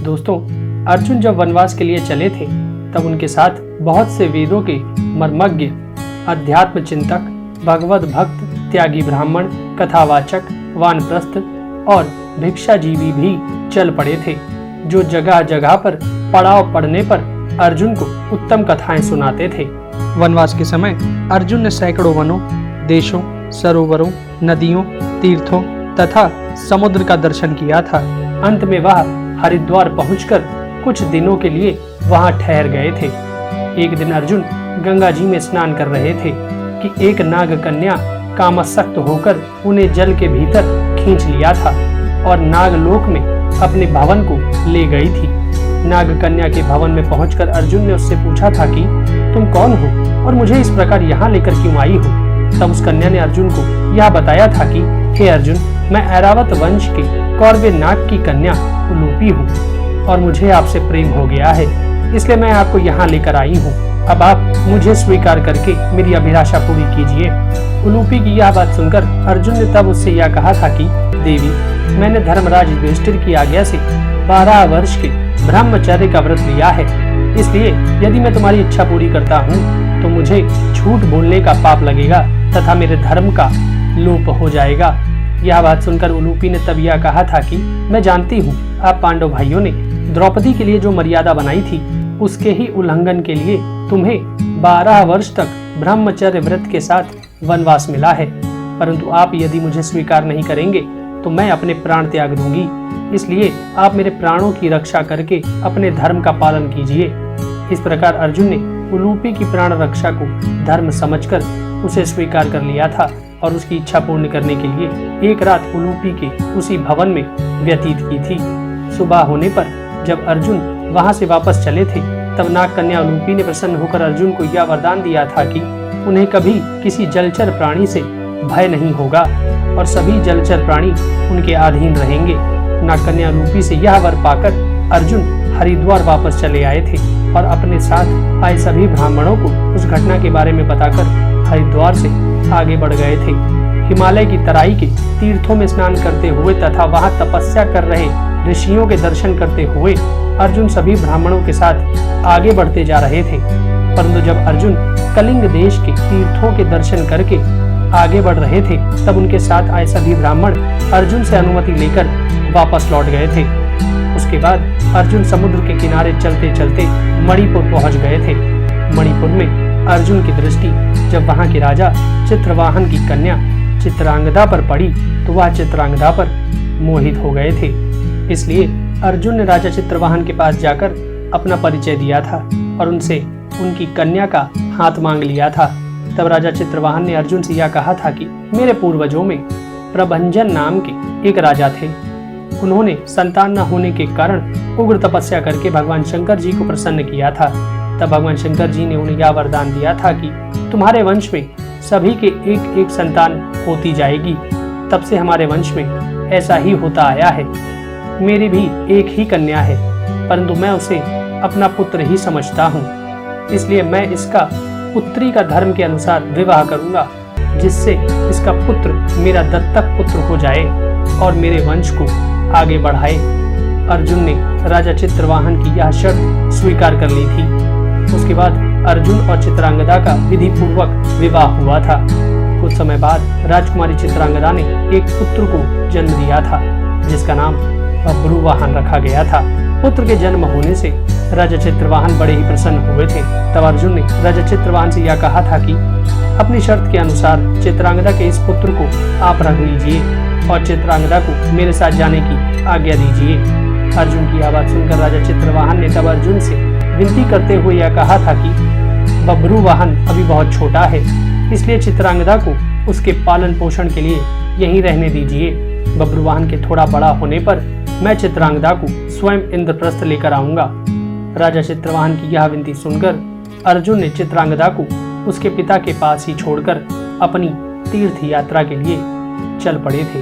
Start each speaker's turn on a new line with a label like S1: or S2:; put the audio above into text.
S1: दोस्तों, अर्जुन जब वनवास के लिए चले थे तब उनके साथ बहुत से वेदों के मर्मज्ञ, अध्यात्म चिंतक, भगवत भक्त, त्यागी ब्राह्मण, कथावाचक, वानप्रस्थ और भिक्षाजीवी भी चल पड़े थे, जो जगह जगह पर पड़ाव पड़ने पर अर्जुन को उत्तम कथाएं सुनाते थे। वनवास के समय अर्जुन ने सैकड़ों वनों, देशों, सरोवरों, नदियों, तीर्थों तथा समुद्र का दर्शन किया था। अंत में वह हरिद्वार पहुंचकर कुछ दिनों के लिए वहां ठहर गए थे। एक दिन अर्जुन गंगा जी में स्नान कर रहे थे कि एक नाग कन्या कामासक्त होकर उन्हें जल के भीतर खींच लिया था और नागलोक में अपने भवन को ले गई थी। नाग कन्या के भवन में पहुंचकर अर्जुन ने उससे पूछा था कि तुम कौन हो और मुझे इस प्रकार यहाँ लेकर क्यों आई हो। तब उस कन्या ने अर्जुन को यह बताया था कि हे अर्जुन, मैं ऐरावत वंश के कौरवे नाग की कन्या उलूपी हूँ और मुझे आपसे प्रेम हो गया है, इसलिए मैं आपको यहाँ लेकर आई हूँ। अब आप मुझे स्वीकार करके मेरी अभिलाषा पूरी कीजिए। उलूपी की यह बात सुनकर अर्जुन ने तब उससे यह कहा था कि देवी, मैंने धर्मराज युधिष्ठिर की आज्ञा से 12 वर्ष के ब्रह्मचर्य का व्रत लिया है, इसलिए यदि मैं तुम्हारी इच्छा पूरी करता हूँ तो मुझे झूठ बोलने का पाप लगेगा तथा मेरे धर्म का लोप हो जाएगा। यह बात सुनकर उलूपी ने तब यह कहा था कि मैं जानती हूँ आप पांडव भाइयों ने द्रौपदी के लिए जो मर्यादा बनाई थी उसके ही उल्लंघन के लिए तुम्हें 12 वर्ष तक ब्रह्मचर्य व्रत के साथ वनवास मिला है, परंतु आप यदि मुझे स्वीकार नहीं करेंगे तो मैं अपने प्राण त्याग दूंगी, इसलिए आप मेरे प्राणों की रक्षा करके अपने धर्म का पालन कीजिए। इस प्रकार अर्जुन ने उलूपी की प्राण रक्षा को धर्म समझकर उसे स्वीकार कर लिया था और उसकी इच्छा पूर्ण करने के लिए एक रात उलूपी के उसी भवन में व्यतीत की थी। सुबह होने पर जब अर्जुन वहां से वापस चले थे तब नाग कन्या उलूपी ने प्रसन्न होकर अर्जुन को यह वरदान दिया था कि उन्हें कभी किसी जलचर प्राणी से भय नहीं होगा और सभी जलचर प्राणी उनके अधीन रहेंगे। नाग कन्या उलूपी से यह वर पाकर अर्जुन हरिद्वार वापस चले आए थे और अपने साथ आए सभी ब्राह्मणों को उस घटना के बारे में बताकर हरिद्वार से आगे बढ़ गए थे। हिमालय की तराई के तीर्थों में स्नान करते हुए तथा वहां तपस्या कर रहे ऋषियों के दर्शन करते हुए अर्जुन सभी ब्राह्मणों के साथ आगे बढ़ते जा रहे थे। परंतु जब अर्जुन कलिंग देश के तीर्थों के दर्शन करके आगे बढ़ रहे थे तब उनके साथ आए सभी ब्राह्मण अर्जुन से अनुमति लेकर वापस लौट गए थे। उसके बाद अर्जुन समुद्र के किनारे चलते चलते मणिपुर पहुंच गए थे। मणिपुर में अर्जुन की दृष्टि जब वहां के राजा चित्रवाहन की कन्या चित्रांगदा पर पड़ी तो वह चित्रांगदा पर मोहित हो गए थे। इसलिए अर्जुन ने राजा चित्रवाहन के पास जाकर अपना परिचय दिया था और उनसे उनकी कन्या का हाथ मांग लिया था। तब राजा चित्रवाहन ने अर्जुन से यह कहा था कि मेरे पूर्वजों में प्रभंजन नाम के एक राजा थे। उन्होंने संतान न होने के कारण उग्र तपस्या करके भगवान शंकर जी को प्रसन्न किया था। तब भगवान शंकर जी ने उन्हें यह वरदान दिया था कि तुम्हारे वंश में सभी के एक एक संतान होती जाएगी। तब से हमारे वंश में ऐसा ही होता आया है। मेरी भी एक ही कन्या है, परंतु मैं उसे अपना पुत्र ही समझता हूँ, इसलिए मैं इसका पुत्री का धर्म के अनुसार विवाह करूंगा, जिससे इसका पुत्र मेरा दत्तक पुत्र हो जाए और मेरे वंश को आगे बढ़ाए। अर्जुन ने राजा चित्रवाहन की यह शर्त स्वीकार कर ली थी। उसके बाद अर्जुन और चित्रांगदा का विधि पूर्वक विवाह हुआ था। कुछ समय बाद राजकुमारी चित्रांगदा ने एक पुत्र को जन्म दिया था, जिसका नाम बब्रुवाहन रखा गया था। पुत्र के जन्म होने से राजा चित्रवाहन बड़े ही प्रसन्न हुए थे। तब अर्जुन ने राजा चित्रवाहन से यह कहा था कि अपनी शर्त के अनुसार चित्रांगदा के इस पुत्र को आप रख लीजिए और चित्रांगदा को मेरे साथ जाने की आज्ञा दीजिए। अर्जुन की आवाज सुनकर राजा चित्रवाहन ने तब अर्जुन से विनती करते हुए यह कहा था कि बब्रुवाहन अभी बहुत छोटा है, इसलिए चित्रांगदा को उसके पालन पोषण के लिए यहीं रहने दीजिए। बब्रुवाहन के थोड़ा बड़ा होने पर मैं चित्रांगदा को स्वयं इंद्रप्रस्थ लेकर आऊंगा। राजा चित्रवाहन की यह विनती सुनकर अर्जुन ने चित्रांगदा को उसके पिता के पास ही छोड़कर अपनी तीर्थ यात्रा के लिए चल पड़े थे।